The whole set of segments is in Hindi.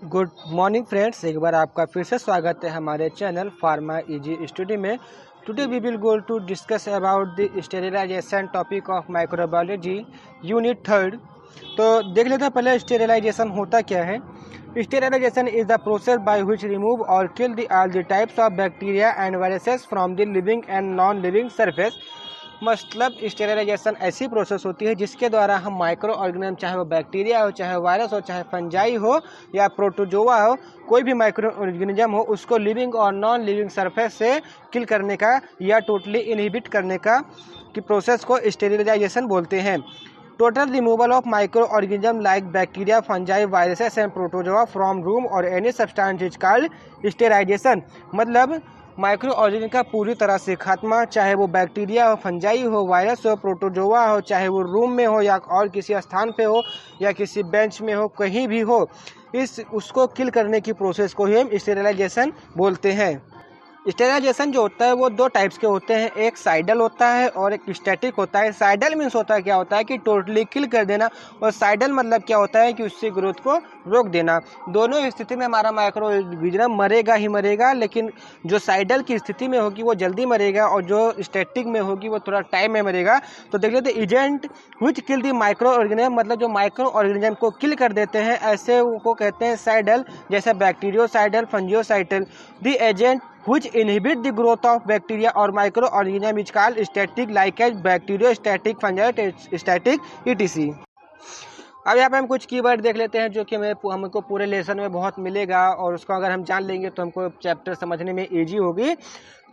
गुड मॉर्निंग फ्रेंड्स, एक बार आपका फिर से स्वागत है हमारे चैनल फार्मा इजी स्टडी में। Today we will go to discuss about the sterilization topic of microbiology unit 3। तो देख लेते हैं पहले स्टेरिलाइजेशन होता क्या है। Sterilization is the process by which remove और kill the all the types of bacteria and viruses from the living and non living surface. मतलब स्टेरिलाइजेशन ऐसी प्रोसेस होती है जिसके द्वारा हम माइक्रो ऑर्गेनिज्म, चाहे वो बैक्टीरिया हो, चाहे वायरस हो, चाहे फंजाई हो या प्रोटोजोआ हो, कोई भी माइक्रो ऑर्गेनिज्म हो, उसको लिविंग और नॉन लिविंग सरफेस से किल करने का या टोटली इनहिबिट करने का की प्रोसेस को स्टेरिलाइजेशन बोलते हैं। Total removal of micro organism like bacteria, fungi, viruses and protozoa from room और एनी सब्सटेंस इज कॉल्ड स्टेराइजेशन। मतलब माइक्रो ऑर्गेनिज्म का पूरी तरह से खात्मा, चाहे वो बैक्टीरिया हो, फंजाई हो, वायरस हो, प्रोटोजोआ हो, चाहे वो रूम में हो या और किसी स्थान पे हो या किसी बेंच में हो, कहीं भी हो, उसको किल करने की प्रोसेस को ही हम स्टेरिलाइजेशन बोलते हैं। स्टेरिलाइजेशन जो होता है वो दो टाइप्स के होते हैं, एक साइडल होता है और एक स्टैटिक होता है। साइडल मीन्स होता है क्या होता है कि टोटली किल कर देना, और साइडल मतलब क्या होता है कि उससे ग्रोथ को रोक देना। दोनों स्थिति में हमारा माइक्रो ऑर्गेनिज्म मरेगा ही मरेगा, लेकिन जो साइडल की स्थिति में होगी वो जल्दी मरेगा और जो स्टैटिक में होगी वो थोड़ा टाइम में मरेगा। तो देख लेते agent which kill the micro organism, मतलब जो माइक्रो ऑर्गेनिज्म को किल कर देते हैं ऐसे को कहते हैं साइडल, जैसे bacteriocidal, fungicidal. The agent which inhibit the growth of bacteria or microorganism is called static, like as bacteriostatic, fungistatic etc. अब यहाँ पे हम कुछ कीवर्ड देख लेते हैं जो कि हमको पूरे लेसन में बहुत मिलेगा, और उसको अगर हम जान लेंगे तो हमको चैप्टर समझने में ईजी होगी।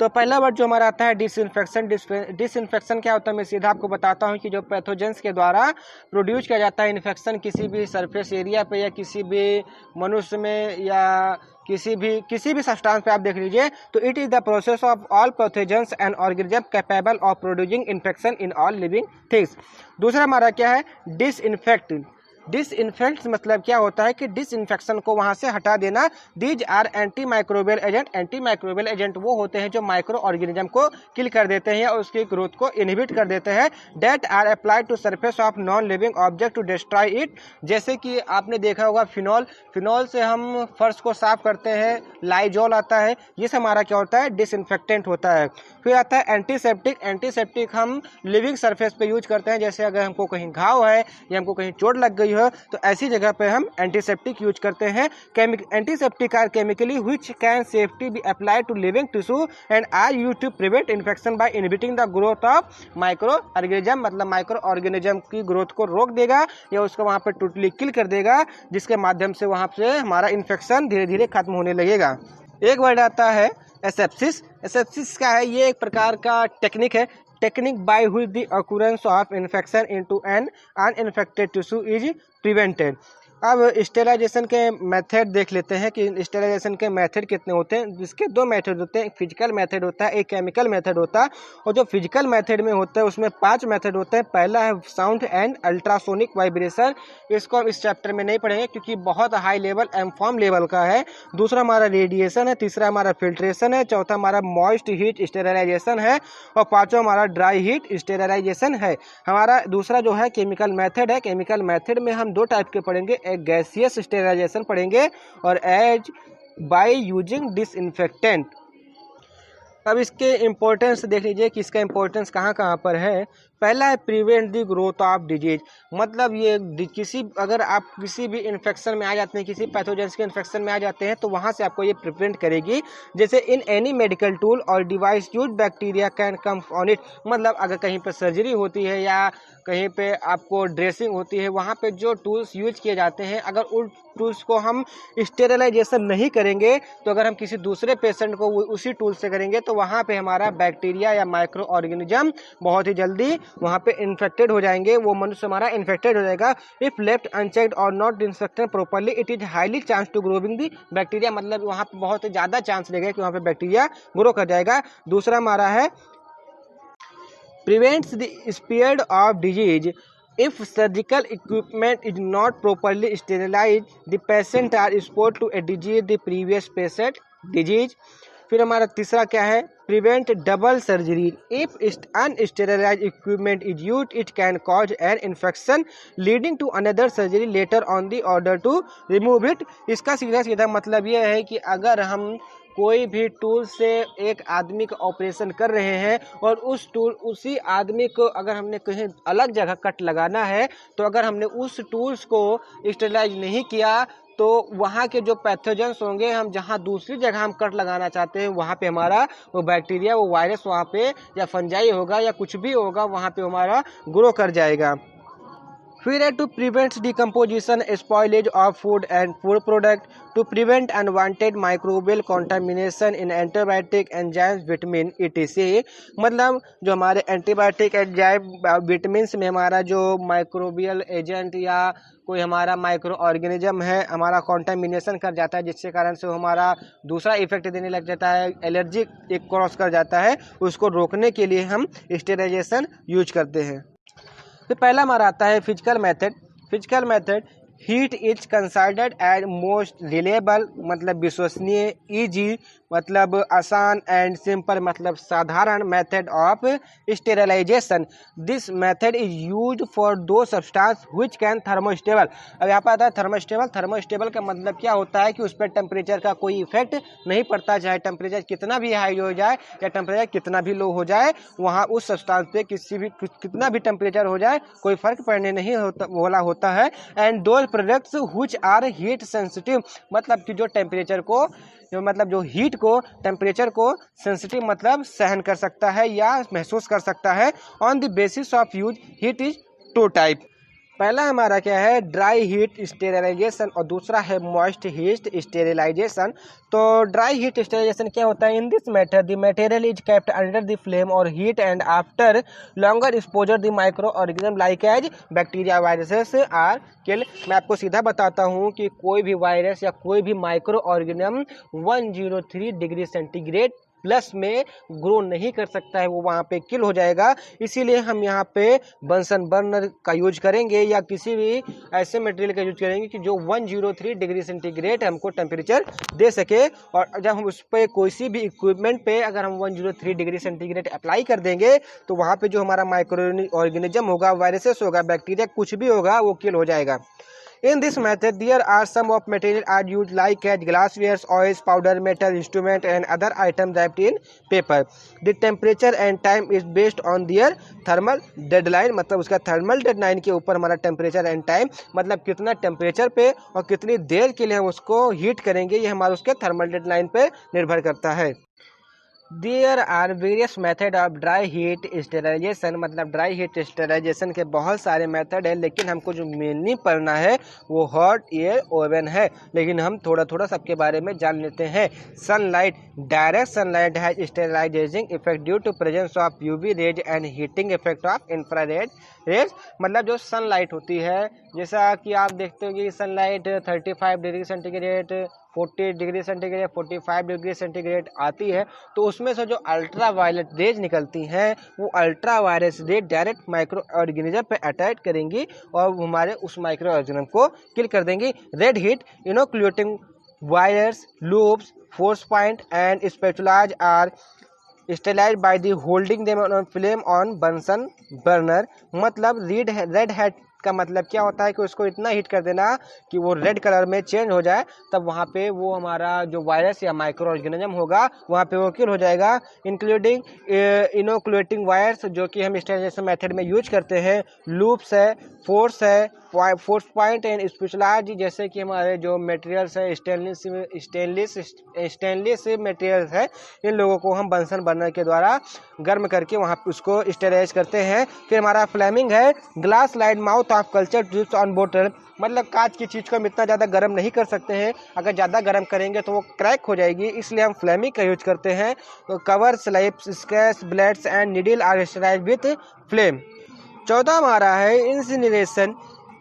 तो पहला वर्ड जो हमारा आता है डिसइंफेक्शन। डिसइंफेक्शन क्या होता है मैं सीधा आपको बताता हूँ कि जो पैथोजेंस के द्वारा प्रोड्यूस किया जाता है इन्फेक्शन किसी भी सरफेस एरिया पे या किसी भी मनुष्य में या किसी भी सब्सटेंस पे आप देख लीजिए, तो it is the process of all pathogens and organism capable of producing infection in all living things. दूसरा हमारा क्या है डिसइंफेक्ट। डिसइंफेक्ट मतलब क्या होता है कि डिसइंफेक्शन को वहां से हटा देना। These are anti microbial agent. Anti microbial agent वो होते हैं जो माइक्रो ऑर्गेनिज्म को किल कर देते हैं या उसकी ग्रोथ को इनहिबिट कर देते हैं। That are applied to surface of non living object to destroy it. जैसे कि आपने देखा होगा फिनॉल, फिनॉल से हम फर्श को साफ करते हैं, लाइजॉल आता है, ये सब हमारा क्या होता है डिसइंफेक्टेंट होता है। फिर आता है एंटीसेप्टिक। एंटीसेप्टिक हम लिविंग सरफेस पे यूज करते हैं, जैसे अगर हमको कहीं घाव है या हमको कहीं चोट लग गई हो तो ऐसी जगह पे हम एंटीसेप्टिक यूज करते हैं। Antiseptic are chemically which can safety be applied to living tissue and are used to prevent infection by inhibiting the growth of micro organism. मतलब माइक्रो ऑर्गेनिज्म की ग्रोथ को रोक देगा या उसको वहां पर टोटली किल कर देगा, जिसके माध्यम से वहां से हमारा इन्फेक्शन धीरे धीरे खत्म होने लगेगा। एक वर्ड आता है एसेप्सिस। एसेप्सिस क्या है, ये एक प्रकार का टेक्निक है, technique by which the occurrence of infection into an uninfected tissue is prevented. अब स्टेरिलाइजेशन के मेथड देख लेते हैं कि स्टेरिलाइजेशन के मेथड कितने होते हैं। जिसके दो मेथड होते हैं, एक फिजिकल मेथड होता है, एक केमिकल मेथड होता है। और जो फिजिकल मेथड में होता है उसमें 5 मेथड होते हैं। पहला है साउंड एंड अल्ट्रासोनिक वाइब्रेशन, इसको हम इस चैप्टर में नहीं पढ़ेंगे क्योंकि बहुत हाई लेवल एम्फॉर्म लेवल का है। दूसरा हमारा रेडिएशन है, तीसरा हमारा फिल्ट्रेशन है, चौथा हमारा मॉइस्ट हीट स्टेरिलाइजेशन है, और पांचवा हमारा ड्राई हीट स्टेरिलाइजेशन है। हमारा दूसरा जो है केमिकल मेथड है। केमिकल मेथड में हम 2 टाइप के पढ़ेंगे, एक गैसियस स्टेरिलाइजेशन पढ़ेंगे और एज बाय यूजिंग डिसइंफेक्टेंट। अब इसके इम्पोर्टेंस देख लीजिए कि इसका इम्पोर्टेंस कहाँ कहाँ पर है। पहला है prevent the growth of disease. मतलब ये अगर आप किसी भी इन्फेक्शन में आ जाते हैं, किसी पैथोजेंस के इन्फेक्शन में आ जाते हैं, तो वहाँ से आपको ये प्रिवेंट करेगी। जैसे इन एनी मेडिकल टूल और device use bacteria can come on it. मतलब अगर कहीं पर सर्जरी होती है या कहीं पे आपको ड्रेसिंग होती है, वहाँ पे जो टूल्स यूज किए जाते हैं, अगर उन टूल्स को हम स्टेरिलाइजेशन नहीं करेंगे तो अगर हम किसी दूसरे पेशेंट को उसी टूल से करेंगे तो वहाँ पे हमारा बैक्टीरिया या माइक्रो ऑर्गेनिज्म बहुत ही जल्दी वहाँ पे इन्फेक्टेड हो जाएंगे, वो मनुष्य हमारा इन्फेक्टेड हो जाएगा। इफ लेफ्ट अनचेक्ड और not disinfected properly it is highly chance to growing the bacteria. मतलब वहाँ पे बहुत ज़्यादा चांस रहेगा कि वहाँ पे बैक्टीरिया ग्रो कर जाएगा। दूसरा हमारा है prevents the spread of disease. If surgical equipment is not properly sterilized, the patient are exposed to a disease the previous patient disease. फिर हमारा तीसरा क्या है, prevent double surgery. If unsterilized equipment is used it can cause an infection leading to another surgery later on the order to remove it. इसका सीधा सीधा मतलब यह है कि अगर हम कोई भी टूल से एक आदमी का ऑपरेशन कर रहे हैं और उसी आदमी को अगर हमने कहीं अलग जगह कट लगाना है, तो अगर हमने उस टूल्स को स्टेरिलाइज नहीं किया तो वहाँ के जो पैथोजेंस होंगे, हम जहाँ दूसरी जगह हम कट लगाना चाहते हैं वहाँ पे हमारा वो बैक्टीरिया, वो वायरस वहाँ पे या फंजाई होगा या कुछ भी होगा, वहाँ पे हमारा ग्रो कर जाएगा। फिर है to prevent decomposition spoilage of food and food product, to prevent unwanted microbial contamination in antibiotic enzymes vitamin ETC। मतलब जो हमारे एंटीबायोटिक एंजाइम विटामिन में हमारा जो माइक्रोबियल एजेंट या कोई हमारा माइक्रो ऑर्गेनिज्म है हमारा कॉन्टामिनेशन कर जाता है, जिसके कारण से वो हमारा दूसरा इफेक्ट देने लग जाता है, एलर्जी एक क्रॉस कर जाता है, उसको रोकने के लिए हम स्टेरिलाइजेशन यूज करते हैं। तो पहला हमारा आता है physical method. Physical method, heat is considered as most reliable मतलब विश्वसनीय, इजी मतलब आसान, एंड सिंपल मतलब साधारण method of sterilization. This method is used for those substance which can thermostable. अब यहाँ पर आता है थर्मोस्टेबल। थर्मोस्टेबल का मतलब क्या होता है कि उस पर टेम्परेचर का कोई इफेक्ट नहीं पड़ता, चाहे टेम्परेचर कितना भी हाई हो जाए या टेम्परेचर कितना भी लो हो जाए, वहाँ उस सब्सटेंस पे कितना भी टेम्परेचर हो जाए कोई फर्क पड़ने नहीं होता है। And those products which are heat sensitive, मतलब कि जो टेम्परेचर को जो हीट को टेम्परेचर को सेंसिटिव मतलब सहन कर सकता है या महसूस कर सकता है। On the basis of use heat is two type. पहला हमारा क्या है, ड्राई हीट स्टेरिलाइजेशन, और दूसरा है मॉइस्ट हीट स्टेरिलाइजेशन। तो ड्राई हीट स्टेरिलाइजेशन क्या होता है, in this method the material is kept under the flame और heat and after longer exposure the micro organism like as bacteria viruses are kill. मैं आपको सीधा बताता हूँ कि कोई भी वायरस या कोई भी micro organism 103 degree centigrade plus में ग्रो नहीं कर सकता है, वो वहाँ पे किल हो जाएगा। इसीलिए हम यहाँ पे बंसन बर्नर का यूज करेंगे या किसी भी ऐसे मटेरियल का यूज करेंगे कि जो 103 डिग्री सेंटीग्रेड हमको टेम्परेचर दे सके। और जब हम उस पर कोई भी इक्विपमेंट पे अगर हम 103 डिग्री सेंटीग्रेड अप्लाई कर देंगे तो वहाँ पे जो हमारा माइक्रो ऑर्गेनिज्म होगा, वायरसेस होगा, बैक्टीरिया कुछ भी होगा, वो किल हो जाएगा। In this method, there are some of material are used like as glassware, oils, powder, metal instrument, and other items wrapped in paper. The temperature and time is based on their thermal deadline, मतलब उसका थर्मल डेडलाइन के ऊपर हमारा टेम्परेचर एंड टाइम मतलब कितना टेम्परेचर पे और कितनी देर के लिए हम उसको हीट करेंगे, ये हमारा उसके थर्मल डेडलाइन पे निर्भर करता है। There are various method of dry heat sterilization, मतलब ड्राई हीट स्टेरिलाइजेशन के बहुत सारे मेथड है, लेकिन हमको जो मेनली पढ़ना है वो हॉट एयर ओवन है। लेकिन हम थोड़ा थोड़ा सबके बारे में जान लेते हैं। Sunlight, direct sunlight has sterilizing effect due to presence of UV rays and heating effect of infrared rays. मतलब जो सनलाइट होती है, जैसा कि आप देखते हो कि sunlight 35 degree centigrade, 40 degree centigrade, 45 degree centigrade आती है, तो उसमें से जो अल्ट्रा वायलेट रेज निकलती हैं वो ultra violet rays direct micro organism पे अटैक करेंगी और हमारे उस माइक्रो ऑर्गेनिज्म को किल कर देंगी। Red heat inoculating wires, loops, force point and spatulas are sterilize by the holding them on flame on Bunsen burner. मतलब रेड हेड का मतलब क्या होता है कि उसको इतना हीट कर देना कि वो रेड कलर में चेंज हो जाए, तब वहाँ पे वो हमारा जो वायरस या माइक्रो ऑर्गेनिज्म होगा वहाँ पे वो किल हो जाएगा। इंक्लूडिंग इनोक्यूलेटिंग वायर्स जो कि हम स्टेरिलाइजेशन मेथड में यूज करते हैं, लूप्स है, फोर्स है, फोर्स पॉइंट एंड स्पेशलाइज, जैसे कि हमारे जो मटेरियल्स है स्टेनलेस मटेरियल्स है, इन लोगों को हम बंसन बर्नर के द्वारा गर्म करके वहाँ उसको स्टेरिलाइज करते हैं। फिर हमारा फ्लेमिंग है, glass light mouth of culture tubes on बोतल, मतलब कांच की चीज़ को हम इतना ज़्यादा गर्म नहीं कर सकते हैं, अगर ज़्यादा गर्म करेंगे तो वो क्रैक हो जाएगी, इसलिए हम फ्लेमिंग का यूज करते हैं। Cover slips, sketch, blades and needle are sterilized with flame. 14 हमारा है incineration.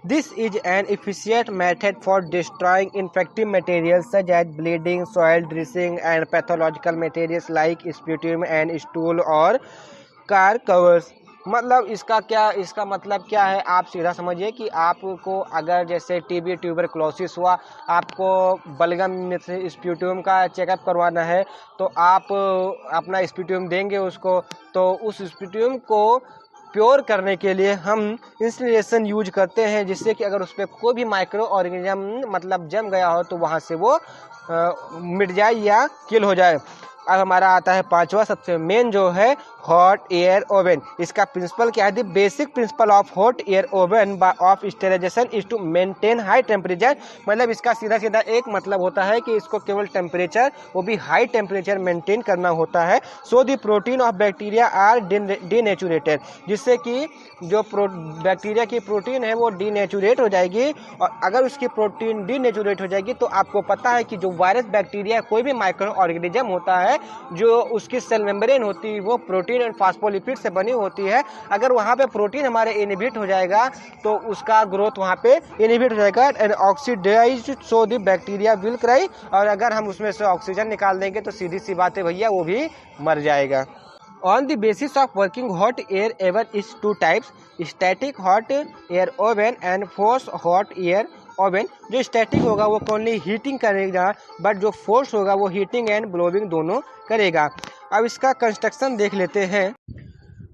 This is an efficient method for destroying infective materials such as bleeding, soil, dressing, and pathological materials like sputum and stool or car covers. मतलब इसका मतलब क्या है, आप सीधा समझिए कि आपको अगर जैसे टीबी ट्यूबरक्लोसिस हुआ, आपको बलगम में से स्प्यूटम का चेकअप करवाना है, तो आप अपना स्प्यूटम देंगे उसको, तो उस स्प्यूटम को प्योर करने के लिए हम इंस्टिलेशन यूज करते हैं, जिससे कि अगर उस पर कोई भी माइक्रो ऑर्गेनिज्म मतलब जम गया हो तो वहाँ से वो मिट जाए या किल हो जाए। अब हमारा आता है पांचवा सबसे मेन जो है हॉट एयर ओवन। इसका प्रिंसिपल क्या है? The basic principle of hot air oven of sterilization is to maintain high temperature. मतलब इसका सीधा सीधा एक मतलब होता है कि इसको केवल टेम्परेचर, वो भी हाई टेम्परेचर मेंटेन करना होता है। So the protein of bacteria are denatured, जिससे कि जो बैक्टीरिया की प्रोटीन है वो डीनेचुरेट हो जाएगी। और अगर उसकी प्रोटीन डीनेचुरेट हो जाएगी तो आपको पता है कि जो वायरस बैक्टीरिया कोई भी माइक्रो ऑर्गेनिज्म होता है, जो उसकी सेल मेम्ब्रेन होती है वो प्रोटीन एंड फास्फोलिपिड से बनी होती है। अगर वहाँ पे प्रोटीन हमारे इनहिबिट हो जाएगा तो उसका ग्रोथ वहाँ पे इनहिबिट हो जाएगा and oxidized, so the bacteria will cry. और अगर हम उसमें से ऑक्सीजन निकाल देंगे तो सीधी सी बात है भैया, वो भी मर जाएगा। On the basis of working hot air oven is two types: static hot air oven and forced hot air oven. जो स्टैटिक होगा वो ओनली हीटिंग करेगा, बट जो फोर्स होगा वो हीटिंग एंड ब्लोइंग दोनों करेगा। अब इसका कंस्ट्रक्शन देख लेते हैं।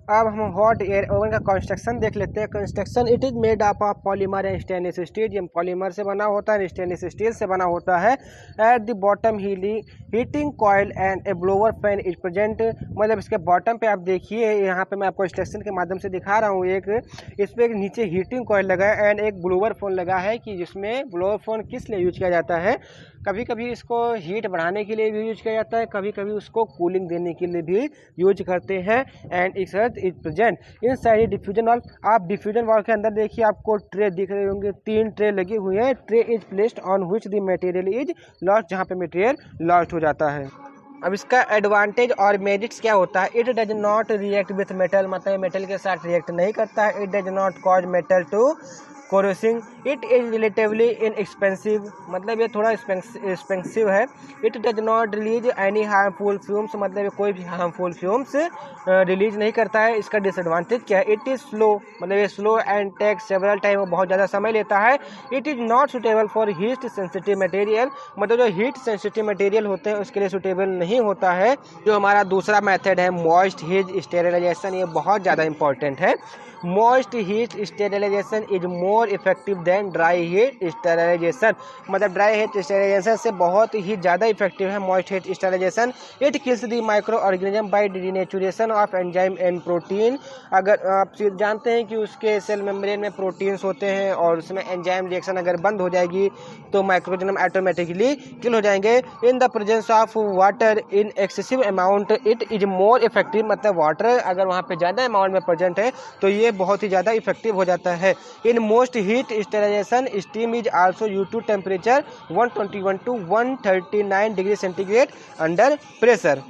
अब हम हॉट एयर ओवन का कंस्ट्रक्शन देख लेते हैं। Construction, it is made up of polymer and stainless steel. ये पॉलीमर से बना होता है, स्टेनलेस स्टील से बना होता है। At the bottom heating coil and A blower fan is present. मतलब इसके बॉटम पे आप देखिए, यहाँ पे मैं आपको इंस्ट्रक्शन के माध्यम से दिखा रहा हूँ। इस पर एक नीचे हीटिंग कॉइल लगा है एंड एक ब्लोअर फोन लगा है, कि जिसमें ब्लोअर फोन किस लिए यूज किया जाता है? कभी कभी इसको हीट बढ़ाने के लिए भी यूज किया जाता है, कभी कभी उसको कूलिंग देने के लिए भी यूज करते हैं। एंड इस is present in side diffusion valve. आप डिफ्यूजन वाल्व के अंदर देखिए, आपको ट्रे दिख रहे होंगे, 3 ट्रे लगी हुई है। Tray is placed on which the material is lost, जहाँ पे मटेरियल लॉस्ट हो जाता है। अब इसका एडवांटेज और मेरिट्स क्या होता है? It does not react with metal, मतलब मेटल के साथ रिएक्ट नहीं करता है। It does not cause metal to corroding. It is relatively inexpensive, मतलब ये थोड़ा एक्सपेंसिव है। It does not release any harmful fumes, मतलब ये कोई भी हार्मफुल फ्यूम्स रिलीज नहीं करता है। इसका डिसएडवांटेज क्या है? इट इज स्लो, मतलब ये slow and take several time, बहुत ज़्यादा समय लेता है। It is not suitable for heat sensitive material, मतलब जो हीट सेंसिटिव मटेरियल होते हैं उसके लिए सुटेबल नहीं होता है। जो हमारा दूसरा मेथड है मॉइस्ट हीट स्टेरिलाइजेशन, ये बहुत ज़्यादा इंपॉर्टेंट है। Moist heat sterilization is more effective than dry heat sterilization, मतलब ड्राई हीट स्टेरिलाइजेशन से बहुत ही ज़्यादा इफेक्टिव है moist heat sterilization. It kills the micro organism by denaturation of enzyme and protein. अगर आप जानते हैं कि उसके सेल मेम्ब्रेन में प्रोटीन्स होते हैं और उसमें एंजाइम रिएक्शन अगर बंद हो जाएगी तो माइक्रोऑर्गेनिज्म ऑटोमेटिकली किल हो जाएंगे। इन the presence of water in excessive amount it is more effective, मतलब वाटर अगर वहाँ पे ज़्यादा अमाउंट में प्रेजेंट है तो ये बहुत ही ज़्यादा इफेक्टिव हो जाता है। In most heat sterilization steam is also used to temperature 121 to 139 degree centigrade under pressure.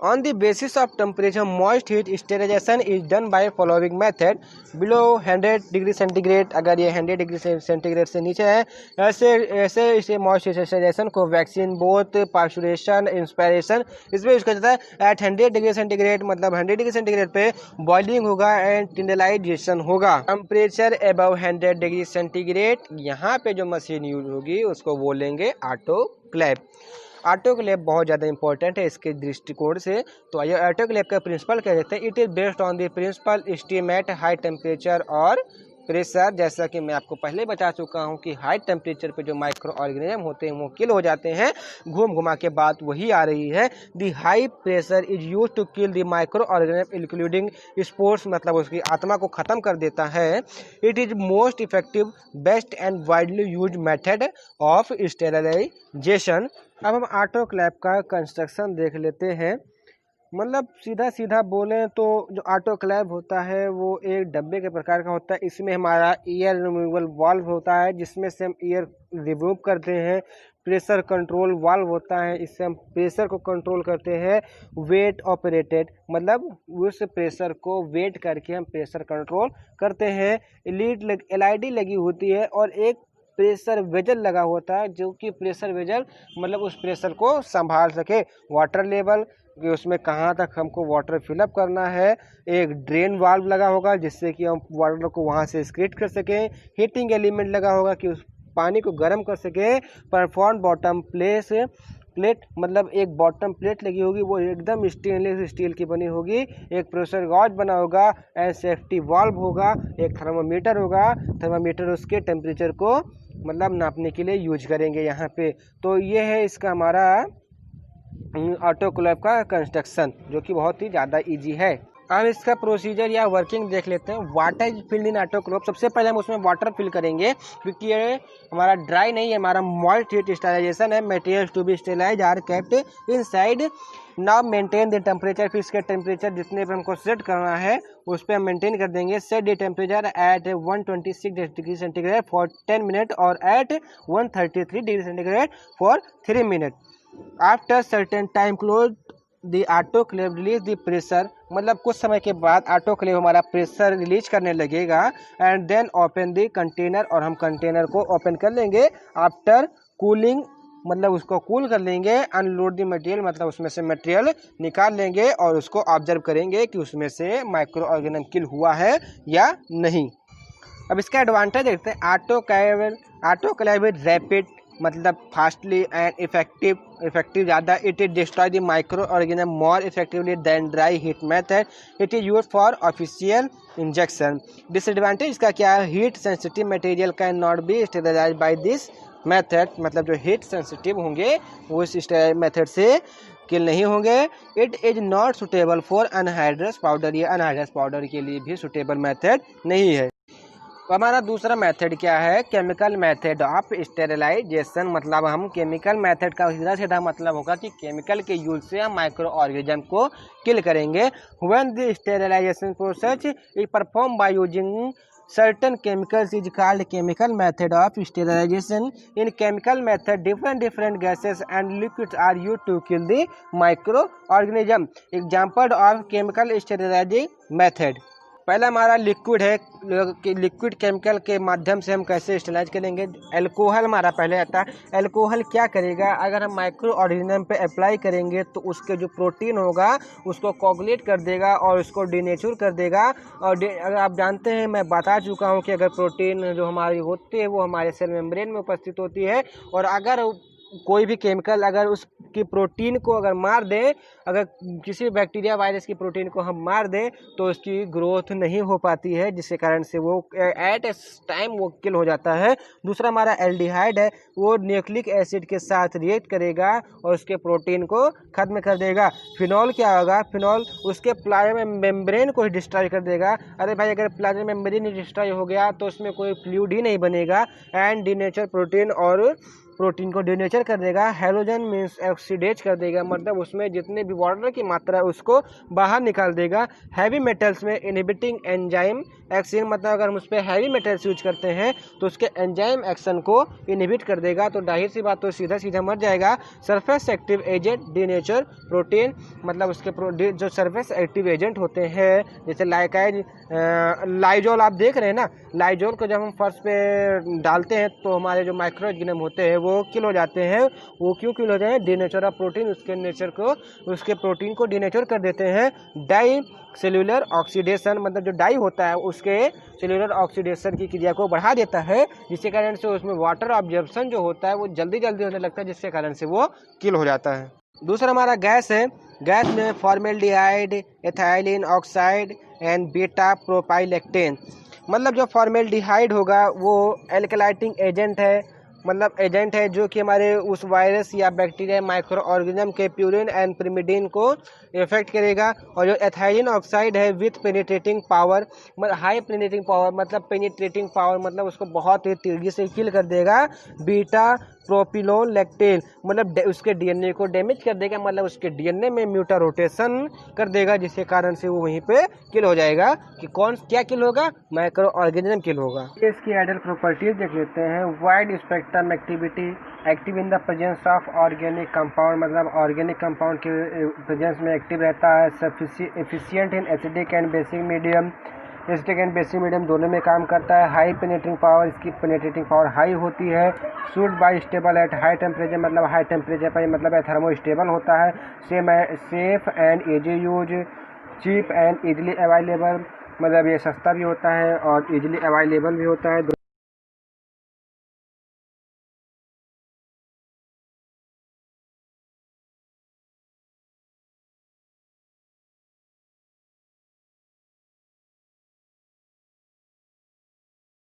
On the basis of temperature, moist heat sterilization is done by following method: below 100 degree centigrade, अगर ये 100 डिग्री सेंटीग्रेड से नीचे है, ऐसे इसे मॉइस्ट स्टेरिलाइजेशन को वैक्सीन बोथ पास्चुरेशन इंस्पायरेशन इसमें यूज किया जाता है। एट 100 डिग्री सेंटीग्रेड, मतलब 100 डिग्री सेंटीग्रेड पे बॉइलिंग होगा एंड टिंडलाइजेशन होगा। टेम्परेचर अबव 100 डिग्री सेंटीग्रेड, यहाँ पे जो मशीन यूज होगी उसको बोलेंगे ऑटोक्लेव। ऑटोक्लेव बहुत ज़्यादा इंपॉर्टेंट है इसके दृष्टिकोण से। तो आइए ऑटोक्लेव का प्रिंसिपल क्या कहते हैं? It is based on the principle steam at high temperature और प्रेशर। जैसा कि मैं आपको पहले बता चुका हूं कि हाई टेम्परेचर पे जो माइक्रो ऑर्गेनिज्म होते हैं वो किल हो जाते हैं। घूम घुमा के बात वही आ रही है। The high pressure is use to kill the micro organism including spores, मतलब उसकी आत्मा को ख़त्म कर देता है। It is most effective, best and widely use method of sterilization. अब हम ऑटोक्लेव का कंस्ट्रक्शन देख लेते हैं। मतलब सीधा सीधा बोलें तो जो ऑटोक्लेव होता है वो एक डब्बे के प्रकार का होता है। इसमें हमारा एयर रिमूवल वाल्व होता है जिसमें से हम एयर रिमूव करते हैं। प्रेशर कंट्रोल वाल्व होता है, इससे हम प्रेशर को कंट्रोल करते हैं। वेट ऑपरेटेड, मतलब उस प्रेशर को वेट करके हम प्रेशर कंट्रोल करते हैं। एलईडी लगी होती है और एक प्रेशर वेजल लगा होता है, जो कि प्रेशर वेजल मतलब उस प्रेशर को संभाल सके। वाटर लेवल, कि उसमें कहाँ तक हमको वाटर फिलअप करना है। एक ड्रेन वाल्व लगा होगा जिससे कि हम वाटर को वहाँ से एक्सक्रीट कर सकें। हीटिंग एलिमेंट लगा होगा कि उस पानी को गर्म कर सके। परफॉर्म बॉटम प्लेट मतलब एक बॉटम प्लेट लगी होगी, वो एकदम स्टेनलेस स्टील की बनी होगी। एक प्रेशर गॉज बना होगा एंड सेफ्टी वाल्व होगा। एक थर्मामीटर होगा, थर्मामीटर उसके टेम्परेचर को मतलब नापने के लिए यूज करेंगे यहाँ पे। तो ये है इसका हमारा ऑटोक्लेव का कंस्ट्रक्शन, जो कि बहुत ही ज़्यादा इजी है। अब इसका प्रोसीजर या वर्किंग देख लेते हैं। Water is filled in autoclave. सबसे पहले हम उसमें वाटर फिल करेंगे, क्योंकि ये हमारा ड्राई नहीं है, हमारा मॉइस्ट हीट स्टेरिलाइजेशन है। Materials to be sterilize are kept inside. Now maintain the temperature. फिर इसका टेम्परेचर जितने पे हमको सेट करना है उस पर हम मेंटेन कर देंगे। Set the temperature at 126 degree centigrade for 10 minute और at 133 degree centigrade for 3 minute. After certain time close the autoclave release the pressure. मतलब कुछ समय के बाद ऑटोक्लेव हमारा प्रेशर रिलीज करने लगेगा। And then open the container, और हम कंटेनर को ओपन कर लेंगे। आफ्टर कूलिंग मतलब उसको कूल कर लेंगे। अनलोड द मटेरियल मतलब उसमें से मटेरियल निकाल लेंगे और उसको ऑब्जर्व करेंगे कि उसमें से माइक्रो ऑर्गेनिज्म किल हुआ है या नहीं। अब इसका एडवांटेज देखते हैं। ऑटोक्लेव रैपिड मतलब फास्टली एंड इफेक्टिव ज़्यादा। It is destroy the micro organism more effectively than dry heat method. It is use for official injection. Disadvantage इसका क्या है? Heat sensitive material can not be sterilized by this method. मतलब जो हीट सेंसिटिव होंगे वो इस मेथड से किल नहीं होंगे। It is not suitable for anhydrous powder. ये अनहाइड्रस पाउडर के लिए भी सुटेबल मेथड नहीं है। तो हमारा दूसरा मेथड क्या है? Chemical method of sterilization. मतलब हम केमिकल मेथड का सीधा सीधा मतलब होगा कि केमिकल के यूज से हम माइक्रो ऑर्गेनिज्म को किल करेंगे। When the sterilization process is perform by using certain chemicals is called chemical method of sterilization. In chemical method different gases and liquids are used to kill the microorganism. Example of chemical sterilizing method. पहला हमारा लिक्विड है कि लिक्विड केमिकल के माध्यम से हम कैसे स्टेरिलाइज करेंगे। एल्कोहल हमारा पहले आता है। एल्कोहल क्या करेगा? अगर हम माइक्रो ऑर्गेनिज्म पे अप्लाई करेंगे तो उसके जो प्रोटीन होगा उसको कोगुलेट कर देगा और उसको डिनेचर कर देगा। और अगर आप जानते हैं, मैं बता चुका हूँ कि अगर प्रोटीन जो हमारी होती है वो हमारे सेल मेम्ब्रेन में उपस्थित होती है, और अगर कोई भी केमिकल अगर उसकी प्रोटीन को अगर मार दे, अगर किसी बैक्टीरिया वायरस की प्रोटीन को हम मार दें तो उसकी ग्रोथ नहीं हो पाती है, जिसके कारण से वो एट ए टाइम वो किल हो जाता है। दूसरा हमारा एल्डिहाइड है, वो न्यूक्लिक एसिड के साथ रिएक्ट करेगा और उसके प्रोटीन को खत्म कर देगा। फिनॉल क्या होगा? फिनॉल उसके प्लाज्मा मेम्ब्रेन को ही डिस्ट्रॉय कर देगा। अरे भाई, अगर प्लाज्मा मेम्ब्रेन ही डिस्ट्रॉय हो गया तो उसमें कोई फ्लूइड ही नहीं बनेगा। एंड डिनेचर प्रोटीन को डिनेचर कर देगा। हैलोजन मीन्स ऑक्सीडेज कर देगा, मतलब उसमें जितने भी वाटर की मात्रा है उसको बाहर निकाल देगा। हैवी मेटल्स में इनहिबिटिंग एंजाइम एक्शन, मतलब अगर हम उस पर हैवी मेटल्स यूज करते हैं तो उसके एंजाइम एक्शन को इनहिबिट कर देगा, तो जाहिर सी बात तो सीधा मर जाएगा। Surface active agent denature protein, मतलब उसके जो सरफेस एक्टिव एजेंट होते हैं जैसे लाइजोल आप देख रहे हैं ना, लाइजोल को जब हम फर्श पे डालते हैं तो हमारे जो माइक्रो ऑर्गेनिज्म होते हैं वो किल हो जाते हैं। वो क्यों किल हो जाते हैं? डिनेचर ऑफ प्रोटीन उसके प्रोटीन को डिनेचर कर देते हैं। डाई सेल्यूलर ऑक्सीडेशन, मतलब जो डाई होता है उसके सेल्यूलर ऑक्सीडेशन की क्रिया को बढ़ा देता है, जिसके कारण से उसमें वाटर ऑब्जर्प्शन जो होता है वो जल्दी होने लगता है, जिसके कारण से वो किल हो जाता है। दूसरा हमारा गैस है। गैस में formaldehyde, ethylene oxide and beta propiolactone. मतलब जो फॉर्मेल्डिहाइड होगा वो एल्कलाइटिंग एजेंट है, मतलब एजेंट है जो कि हमारे उस वायरस या बैक्टीरिया माइक्रो ऑर्गेनिज्म के प्यूरिन एंड पिरिमिडीन को इफेक्ट करेगा। और जो एथाइलिन ऑक्साइड है विथ पेनिट्रेटिंग पावर, मतलब हाई पेनिट्रेटिंग पावर, मतलब पेनिट्रेटिंग पावर मतलब उसको बहुत ही तेजी से किल कर देगा। बीटा प्रोपिलोलैक्टेन, मतलब उसके डीएनए को डैमेज कर देगा, मतलब उसके डीएनए में म्यूटा रोटेशन कर देगा, जिसके कारण से वो वहीं पे किल हो जाएगा। कि कौन क्या किल होगा? माइक्रो ऑर्गेनिज्म किल होगा। इसकी आइडियल प्रॉपर्टीज देख लेते हैं। Wide spectrum activity, active in the presence of organic compound, मतलब ऑर्गेनिक कंपाउंड के प्रेजेंस में एक्टिव रहता है। Efficient in acidic and basic medium, static and basic medium दोनों में काम करता है। हाई पेनेट्रेटिंग पावर, इसकी पेनेट्रेटिंग पावर हाई होती है। Suit by stable at high temperature, मतलब हाई टेम्परेचर पर मतलब थर्मो स्टेबल होता है। Safe and easy use, cheap and easily available, मतलब ये सस्ता भी होता है और इजीली अवेलेबल भी होता है।